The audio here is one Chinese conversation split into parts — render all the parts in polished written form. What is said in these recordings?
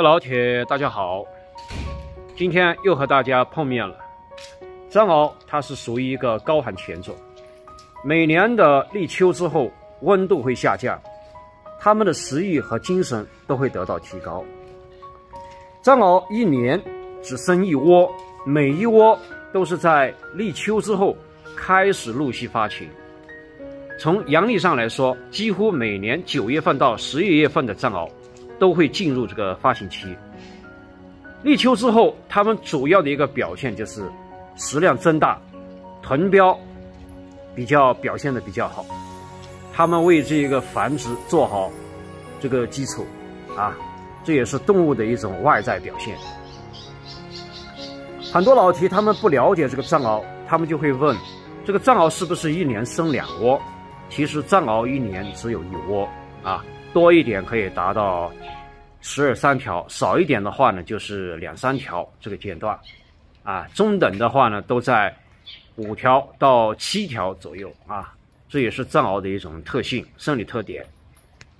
老铁，大家好，今天又和大家碰面了。藏獒它是属于一个高寒犬种，每年的立秋之后，温度会下降，它们的食欲和精神都会得到提高。藏獒一年只生一窝，每一窝都是在立秋之后开始陆续发情。从阳历上来说，几乎每年9月份到11月份的藏獒都会进入这个发情期。立秋之后，它们主要的一个表现就是食量增大，臀膘表现的比较好，它们为这个繁殖做好这个基础啊，这也是动物的一种外在表现。很多老提他们不了解这个藏獒，他们就会问，这个藏獒是不是一年生2窝？其实藏獒一年只有1窝啊，多一点可以达到12、13条，少一点的话呢就是2、3条这个阶段啊，中等的话呢都在5条到7条左右啊，这也是藏獒的一种特性、生理特点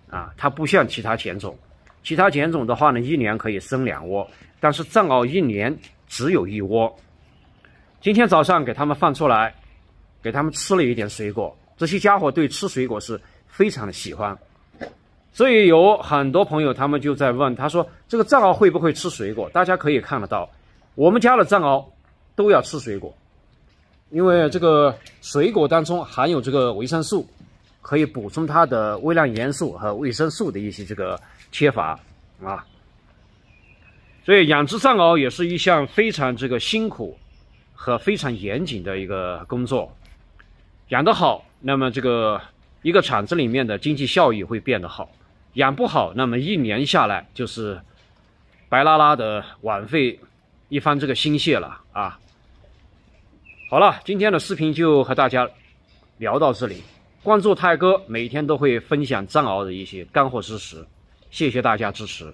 啊。它不像其他犬种，其他犬种的话呢一年可以生2窝，但是藏獒一年只有1窝。今天早上给他们放出来，给他们吃了一点水果，这些家伙对吃水果是非常的喜欢，所以有很多朋友他们就在问，他说这个藏獒会不会吃水果？大家可以看得到，我们家的藏獒都要吃水果，因为这个水果当中含有这个维生素，可以补充它的微量元素和维生素的一些这个缺乏啊。所以养殖藏獒也是一项非常这个辛苦和非常严谨的一个工作。养得好，那么这个一个厂子里面的经济效益会变得好；养不好，那么一年下来就是白拉拉的枉费一番这个心血了啊。好了，今天的视频就和大家聊到这里。关注泰哥，每天都会分享藏獒的一些干货知识，谢谢大家支持。